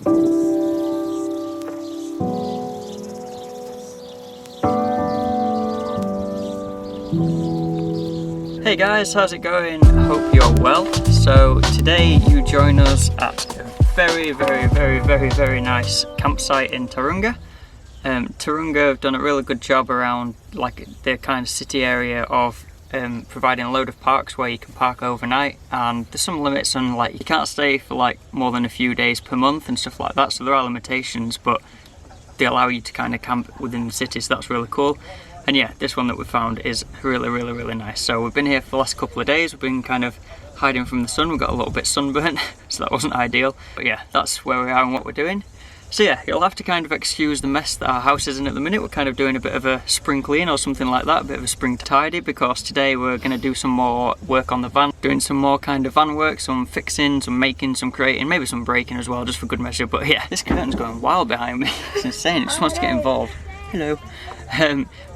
Hey guys, how's it going? I hope you're well. So today you join us at a very nice campsite in Tauranga. Tauranga have done a really good job around like the kind of city area of providing a load of parks where you can park overnight, and there's some limits on like you can't stay for like more than a few days per month and stuff like that, so there are limitations, but they allow you to kind of camp within the city, so that's really cool. And yeah, this one that we found is really nice. So we've been here for the last couple of days. We've been kind of hiding from the sun. We got a little bit sunburnt, so that wasn't ideal. But yeah, that's where we are and what we're doing. So yeah, you'll have to kind of excuse the mess that our house is in at the minute. We're kind of doing a bit of a spring clean or something like that, a bit of a spring tidy, because today we're going to do some more work on the van, doing some more kind of van work, some fixing, some making, some creating, maybe some breaking as well, just for good measure. But yeah, this curtain's going wild behind me. It's insane, it just wants to get involved. Hello.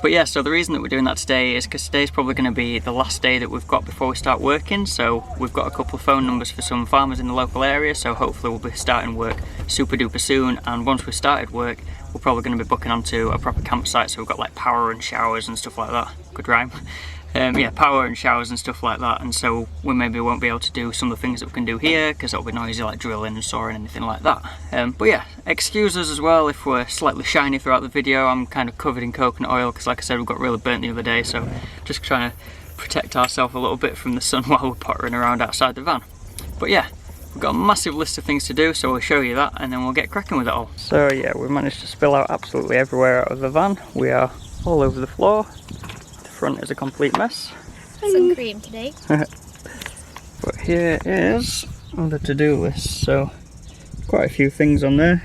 But yeah, so the reason that we're doing that today is because today's probably going to be the last day that we've got before we start working. So we've got a couple of phone numbers for some farmers in the local area, so hopefully we'll be starting work super duper soon. And once we've started work, we're probably going to be booking onto a proper campsite, so we've got like power and showers and stuff like that. Good rhyme. Yeah, power and showers and stuff like that, and so we maybe won't be able to do some of the things that we can do here because it'll be noisy, like drilling and sawing and anything like that. But yeah, excuse us as well if we're slightly shiny throughout the video. I'm kind of covered in coconut oil because, like I said, we got really burnt the other day, so just trying to protect ourselves a little bit from the sun while we're pottering around outside the van. But yeah, we've got a massive list of things to do, so we'll show you that and then we'll get cracking with it all. So yeah, we managed to spill out absolutely everywhere out of the van. We are all over the floor. Front is a complete mess. Some cream today. But here is on the to-do list, so quite a few things on there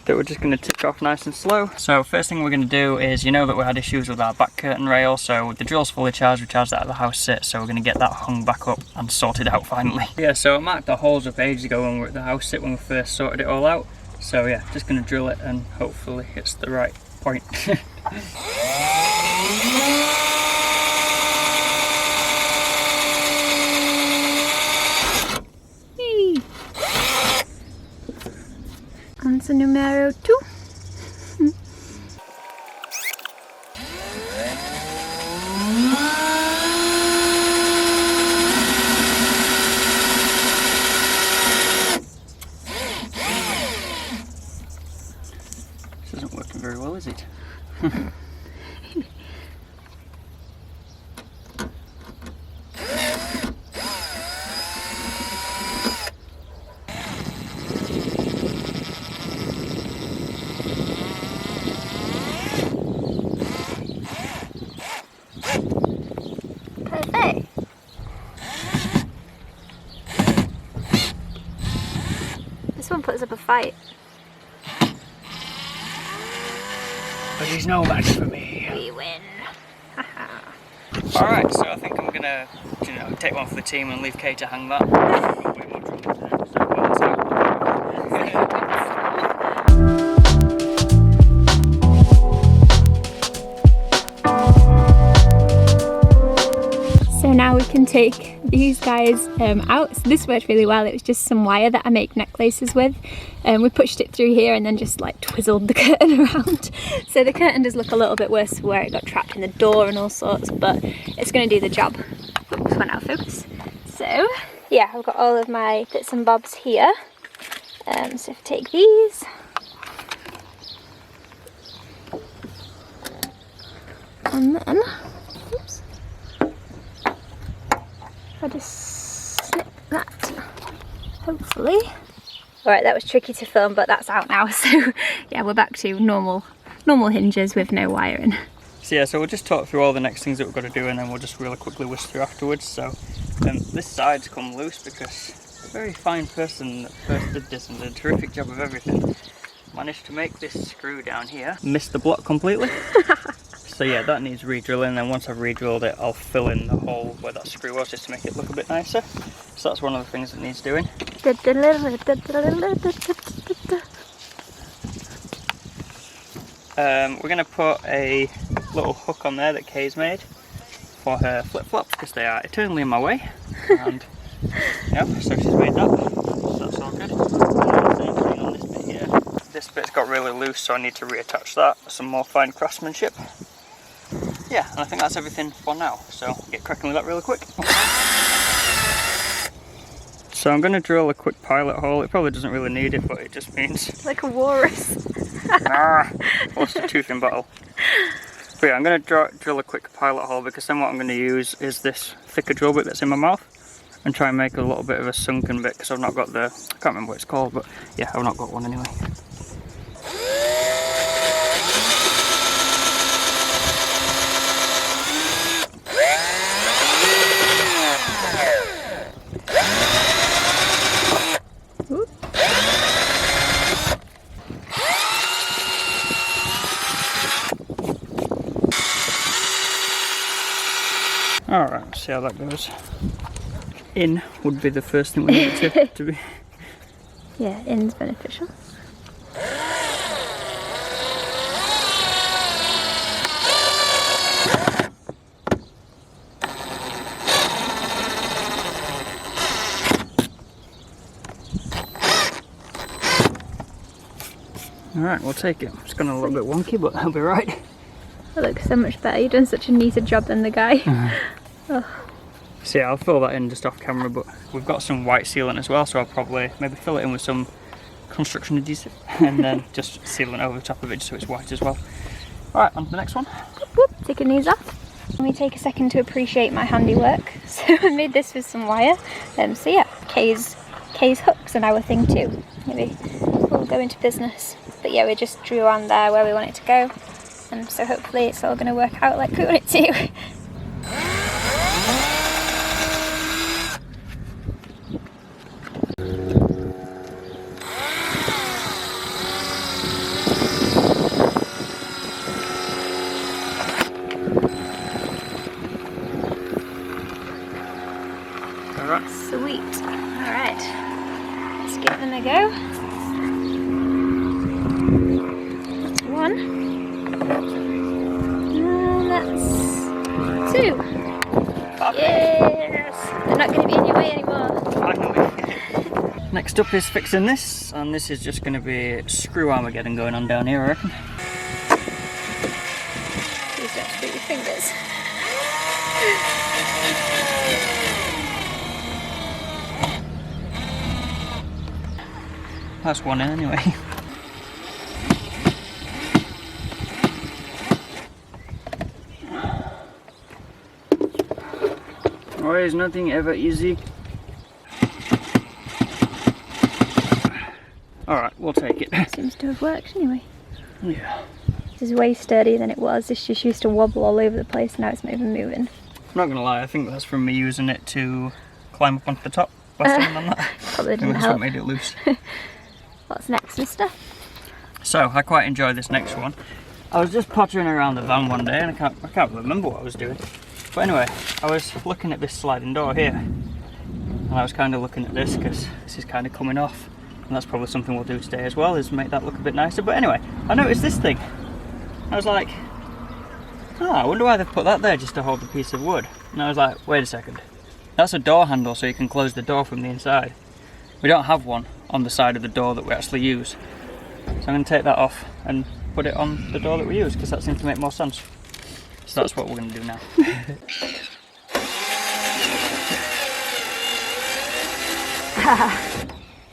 that we're just going to tick off nice and slow. So first thing we're going to do is, you know that we had issues with our back curtain rail, so the drill's fully charged, we charged that at the house sit, so we're going to get that hung back up and sorted out finally. Yeah, so I marked the holes up ages ago when we were at the house sit when we first sorted it all out. So yeah, just going to drill it and hopefully it's the right point. Answer numero 2. This isn't working very well, is it? This one puts up a fight. But he's no match for me. We win. Alright, so I think I'm gonna, take one for the team and leave Kay to hang that. So now we can take these guys out. So this worked really well. It was just some wire that I make necklaces with. We pushed it through here and then just like twizzled the curtain around. So the curtain does look a little bit worse where it got trapped in the door and all sorts, but it's going to do the job. Oops, went out of focus. So yeah, I've got all of my bits and bobs here. So if I take these, and then oops, I just snip that, hopefully. Alright, that was tricky to film, but that's out now, so yeah, we're back to normal hinges with no wiring. So yeah, so we'll just talk through all the next things that we've got to do and then we'll just really quickly whisk through afterwards. So this side's come loose because a very fine person that first did this and did a terrific job of everything managed to make this screw down here miss the block completely. So yeah, that needs re-drilling, and then once I've re-drilled it, I'll fill in the hole where that screw was just to make it look a bit nicer. So that's one of the things that needs doing. We're going to put a little hook on there that Kay's made for her flip-flops because they are eternally in my way. And yeah, so she's made that. So that's all good. And then the same thing on this bit here. this bit's got really loose, so I need to reattach that for some more fine craftsmanship. Yeah, and I think that's everything for now, so I'll get cracking with that really quick. So I'm going to drill a quick pilot hole. It probably doesn't really need it, but it just means... Like a walrus. Lost a tooth in battle. But yeah, I'm going to drill a quick pilot hole, because then what I'm going to use is this thicker drill bit that's in my mouth and try and make a little bit of a sunken bit, because I've not got the... I can't remember what it's called, but yeah, I've not got one anyway. Alright, let's see how that goes. In would be the first thing we need to be. Yeah, in's beneficial. Alright, we'll take it. It's gone a little bit wonky, but I'll be right. That looks so much better. You've done such a neater job than the guy. Oh. So yeah, I'll fill that in just off camera, but we've got some white sealant as well, so I'll probably maybe fill it in with some construction adhesive and then just seal it over the top of it just so it's white as well. Alright, on to the next one. Whoop, whoop, taking these off. Let me take a second to appreciate my handiwork. So I made this with some wire. So yeah, Kay's hooks are now a thing too. Maybe we'll go into business. But yeah, we just drew on there where we want it to go. And so hopefully it's all going to work out like we want it to. Alright. Sweet. Alright. Let's give them a go. That's one. And that's two. Yes! They're not going to be in your way anymore. Finally. Next up is fixing this, and this is just going to be screw Armageddon going on down here, I reckon. Please don't screw your fingers. That's one in anyway. Why is nothing ever easy? Alright, we'll take it. Seems to have worked anyway. Yeah. This is way sturdier than it was. This just used to wobble all over the place, now it's not even moving. I'm not gonna lie, I think that's from me using it to climb up onto the top last time on that. Probably didn't That's help. what made it loose. What's next, mister? So, I quite enjoy this next one. I was just pottering around the van one day and I can't remember what I was doing. But anyway, I was looking at this sliding door here. And I was kind of looking at this because this is kind of coming off. And that's probably something we'll do today as well, is make that look a bit nicer. But anyway, I noticed this thing. I was like, oh, I wonder why they've put that there just to hold a piece of wood. And I was like, wait a second. That's a door handle so you can close the door from the inside. We don't have one on the side of the door that we actually use. So I'm going to take that off and put it on the door that we use because that seems to make more sense. So that's what we're going to do now.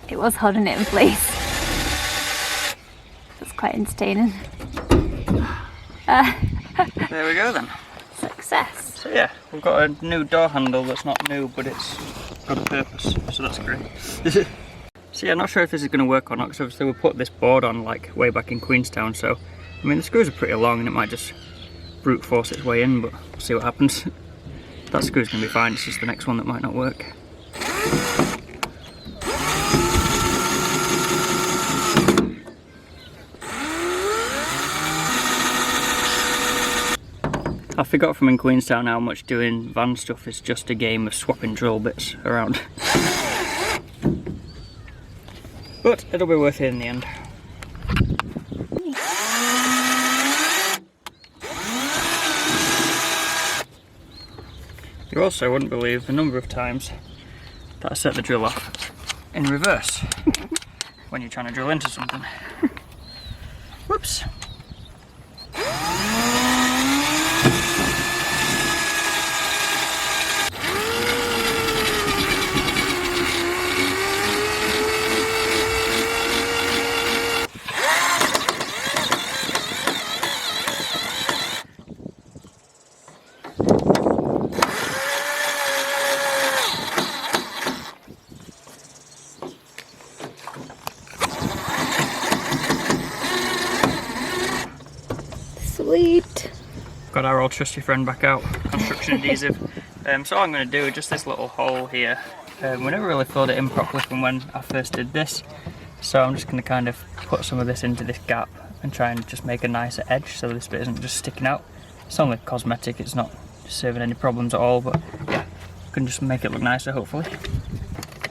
It was holding it in place. That's quite entertaining. There we go then. Success. So yeah, we've got a new door handle that's not new, but it's got a purpose, so that's great. So yeah, I'm not sure if this is going to work or not, because obviously we put this board on like way back in Queenstown, so I mean the screws are pretty long and it might just brute force its way in, but we'll see what happens. That screw's going to be fine, it's just the next one that might not work. I forgot from in Queenstown how much doing van stuff is just a game of swapping drill bits around. But it'll be worth it in the end. You also wouldn't believe the number of times that I set the drill off in reverse when you're trying to drill into something. Whoops. Sweet. Got our old trusty friend back out, construction adhesive. So all I'm going to do is just this little hole here. We never really filled it in properly from when I first did this. So I'm just going to kind of put some of this into this gap and try and just make a nicer edge so this bit isn't just sticking out. It's only cosmetic, it's not serving any problems at all, but yeah, can just make it look nicer hopefully.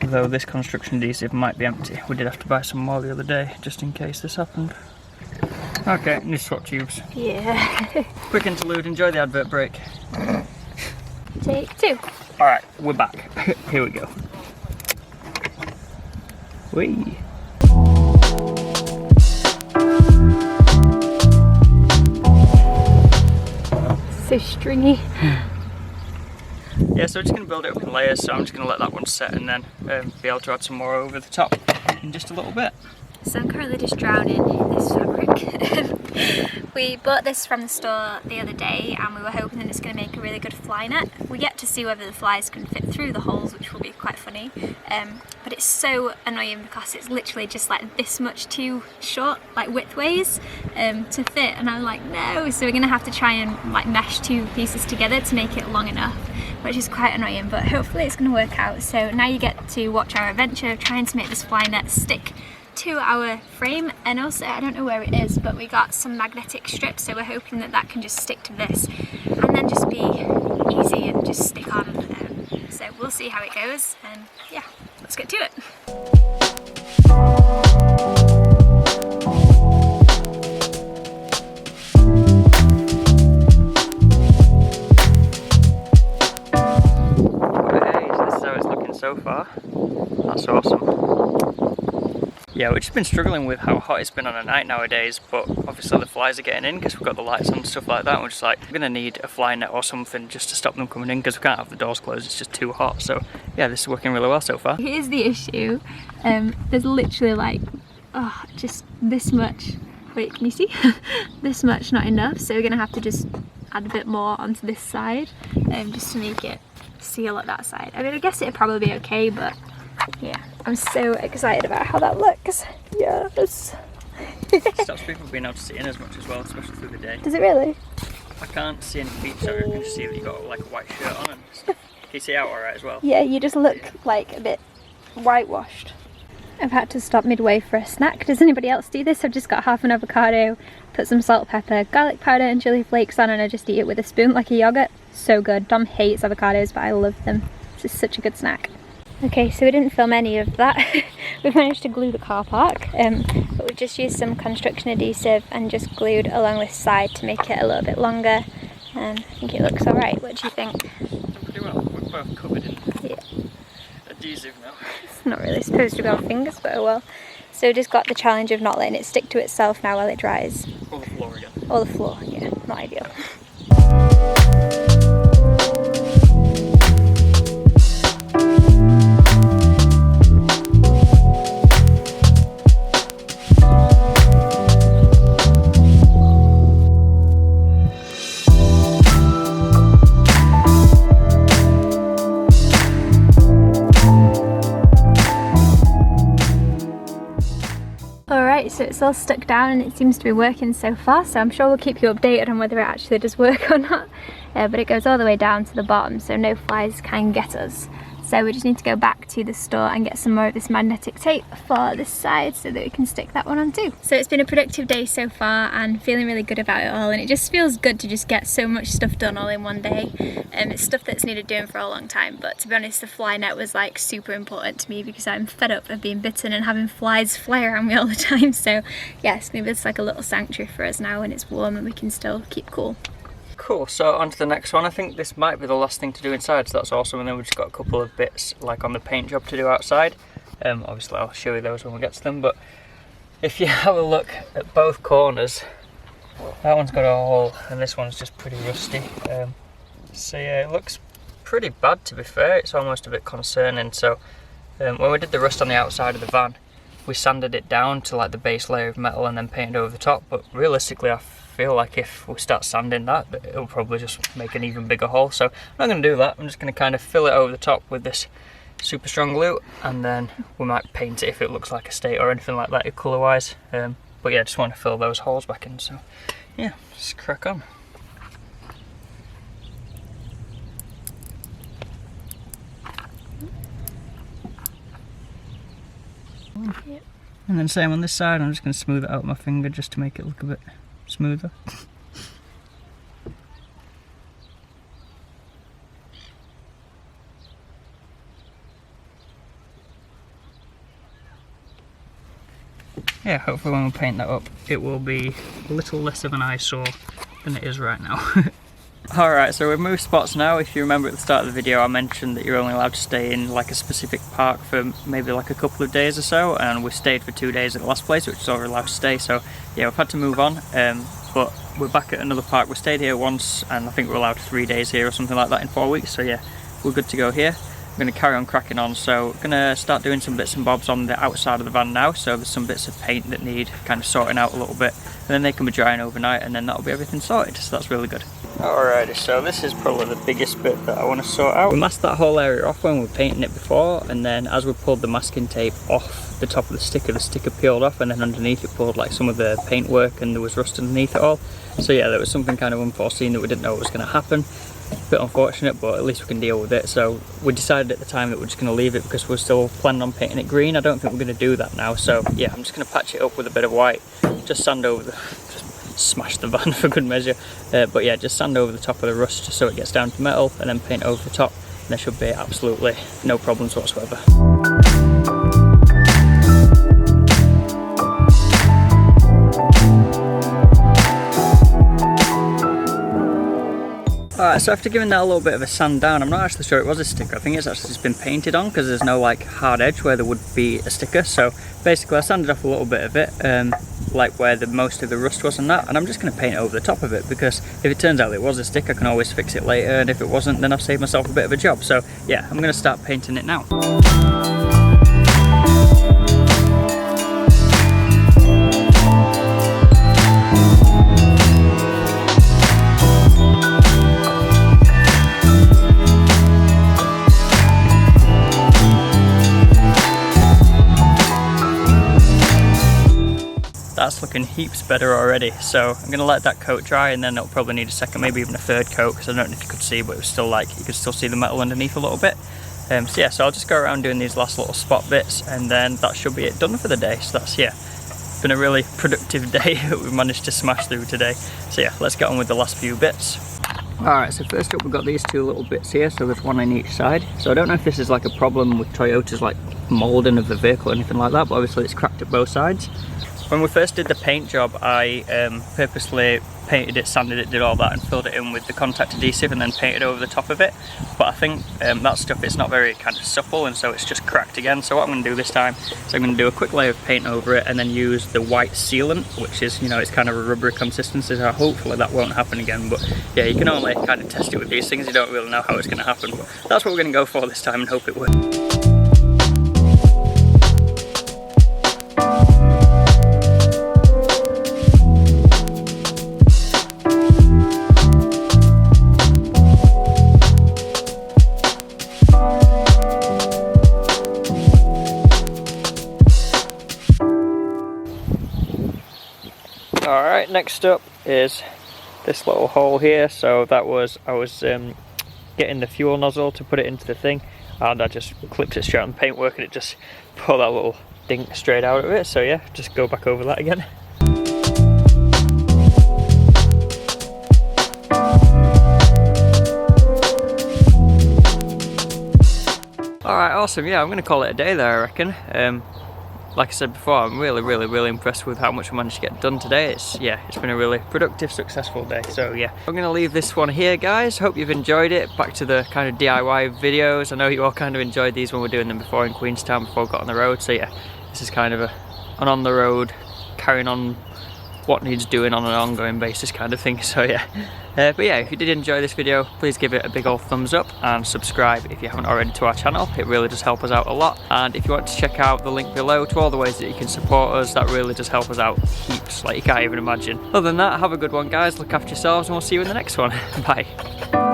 Although this construction adhesive might be empty. We did have to buy some more the other day just in case this happened. Okay, need to swap tubes. Yeah. Quick interlude, enjoy the advert break. Take 2. Alright, we're back. Here we go. Whee! So stringy. Yeah, so we're just going to build it up in layers, so I'm just going to let that one set and then be able to add some more over the top in just a little bit. So I'm currently just drowning in this fabric. We bought this from the store the other day and we were hoping that it's going to make a really good fly net. We get to see whether the flies can fit through the holes, which will be quite funny. But it's so annoying because it's literally just like this much too short, like widthways, to fit. And I'm like, no. So we're going to have to try and like mesh 2 pieces together to make it long enough, which is quite annoying, but hopefully it's going to work out. So now you get to watch our adventure of trying to make this fly net stick to our frame. And also, I don't know where it is, but we got some magnetic strips, so we're hoping that that can just stick to this and then just be easy and just stick on. So we'll see how it goes, and yeah, let's get to it. Okay, so this is how it's looking so far. That's awesome. Yeah, we've just been struggling with how hot it's been on a night nowadays, but obviously the flies are getting in because we've got the lights on and stuff like that, and we're just like, we're going to need a fly net or something just to stop them coming in because we can't have the doors closed, it's just too hot. So yeah, this is working really well so far. Here's the issue. There's literally like, just this much. Wait, can you see? This much, not enough, so we're going to have to just add a bit more onto this side just to make it seal at that side. I mean, I guess it'd probably be okay, but yeah, I'm so excited about how that looks. Yes. It stops people being able to see in as much as well, especially through the day. Does it really? I can't see any feet, so I can just see that you've got like a white shirt on and stuff. Can you see out alright as well? Yeah, you just look like a bit whitewashed. I've had to stop midway for a snack. Does anybody else do this? I've just got half an avocado, put some salt, pepper, garlic powder and chili flakes on, and I just eat it with a spoon like a yogurt. So good. Dom hates avocados, but I love them. This is such a good snack. Okay, so we didn't film any of that. We've managed to glue the car park, but we just used some construction adhesive and just glued along this side to make it a little bit longer. I think it looks alright. What do you think? Pretty well. We're both covered in adhesive now. It's not really supposed to be on fingers, but oh well. So we just got the challenge of not letting it stick to itself now while it dries. Or the floor again. Or the floor, yeah, not ideal. So it's all stuck down and it seems to be working so far, so I'm sure we'll keep you updated on whether it actually does work or not. But it goes all the way down to the bottom, so no flies can get us. So we just need to go back to the store and get some more of this magnetic tape for this side so that we can stick that one on too. So it's been a productive day so far and feeling really good about it all, and it just feels good to just get so much stuff done all in one day. It's stuff that's needed doing for a long time, but to be honest the fly net was like super important to me because I'm fed up of being bitten and having flies fly around me all the time. So yes, maybe it's like a little sanctuary for us now when it's warm and we can still keep cool. Cool, so on to the next one. I think this might be the last thing to do inside, so that's awesome. And then we've just got a couple of bits like on the paint job to do outside. Obviously I'll show you those when we get to them, but if you have a look at both corners, that one's got a hole and this one's just pretty rusty. So yeah, it looks pretty bad, to be fair. It's almost a bit concerning. So when we did the rust on the outside of the van, we sanded it down to like the base layer of metal and then painted over the top, but realistically I feel like if we start sanding that, it'll probably just make an even bigger hole. So I'm not going to do that. I'm just going to kind of fill it over the top with this super strong glue, and then we might paint it if it looks like a state or anything like that colour wise. But yeah, I just want to fill those holes back in. So yeah, just crack on. Yep. And then same on this side. I'm just going to smooth it out with my finger just to make it look a bit smoother. Yeah, hopefully when we paint that up, it will be a little less of an eyesore than it is right now. Alright, so we've moved spots now. If you remember at the start of the video, I mentioned that you're only allowed to stay in like a specific park for maybe like a couple of days or so, and we stayed for 2 days at the last place, which is all we're allowed to stay. So yeah, we've had to move on, but we're back at another park. We stayed here once, and I think we're allowed 3 days here or something like that in 4 weeks. So yeah, we're good to go here. I'm going to carry on cracking on, so I'm going to start doing some bits and bobs on the outside of the van now. So there's some bits of paint that need kind of sorting out a little bit, and then they can be drying overnight, and then that'll be everything sorted, so that's really good. Alrighty, so this is probably the biggest bit that I want to sort out. We masked that whole area off when we were painting it before, and then as we pulled the masking tape off the top of the sticker peeled off, and then underneath it pulled like some of the paintwork, and there was rust underneath it all. So yeah, there was something kind of unforeseen that we didn't know was going to happen. Bit unfortunate, but at least we can deal with it. So we decided at the time that we're just going to leave it because we're still planning on painting it green. I don't think we're going to do that now. So yeah, I'm just going to patch it up with a bit of white, just sand over the, just smash the van for good measure. But yeah, just sand over the top of the rust just so it gets down to metal, and then paint over the top. And there should be absolutely no problems whatsoever. Alright, so after giving that a little bit of a sand down, I'm not actually sure it was a sticker. I think it's actually just been painted on because there's no like hard edge where there would be a sticker. So basically I sanded off a little bit of it, like where most of the rust was and that, and I'm just going to paint it over the top of it, because if it turns out it was a sticker, I can always fix it later, and if it wasn't, then I've saved myself a bit of a job. So yeah, I'm going to start painting it now. That's looking heaps better already, so I'm going to let that coat dry, and then it'll probably need a second, maybe even a third coat, because I don't know if you could see, but it was still like, you could still see the metal underneath a little bit. So yeah, so I'll just go around doing these last little spot bits, and then that should be it done for the day. So that's, yeah, been a really productive day that we've managed to smash through today. So yeah, let's get on with the last few bits. Alright, so first up we've got these two little bits here, so there's one on each side. So I don't know if this is like a problem with Toyota's like moulding of the vehicle or anything like that, but obviously it's cracked at both sides. When we first did the paint job, I purposely painted it, sanded it, did all that, and filled it in with the contact adhesive and then painted over the top of it. But I think that stuff is not very kind of supple, and so it's just cracked again. So what I'm going to do this time is I'm going to do a quick layer of paint over it and then use the white sealant, which is, you know, it's kind of a rubbery consistency, so hopefully that won't happen again. But yeah, you can only kind of test it with these things. You don't really know how it's going to happen, but that's what we're going to go for this time and hope it works. Alright, next up is this little hole here. So that was, I was getting the fuel nozzle to put it into the thing, and I just clipped it straight on the paintwork, and it just pulled that little dink straight out of it. So yeah, just go back over that again. Alright, awesome. Yeah, I'm going to call it a day there, I reckon. Like I said before, I'm really impressed with how much I managed to get done today. It's been a really productive, successful day. So yeah, I'm going to leave this one here, guys. Hope you've enjoyed it. Back to the kind of DIY videos. I know you all kind of enjoyed these when we were doing them before in Queenstown before we got on the road. So yeah, this is kind of an on the road carrying on what needs doing on an ongoing basis kind of thing. So yeah, but yeah, if you did enjoy this video, please give it a big old thumbs up and subscribe if you haven't already to our channel. It really does help us out a lot. And if you want to check out the link below to all the ways that you can support us, that really does help us out heaps, like you can't even imagine. Other than that, have a good one guys, look after yourselves, and we'll see you in the next one. Bye.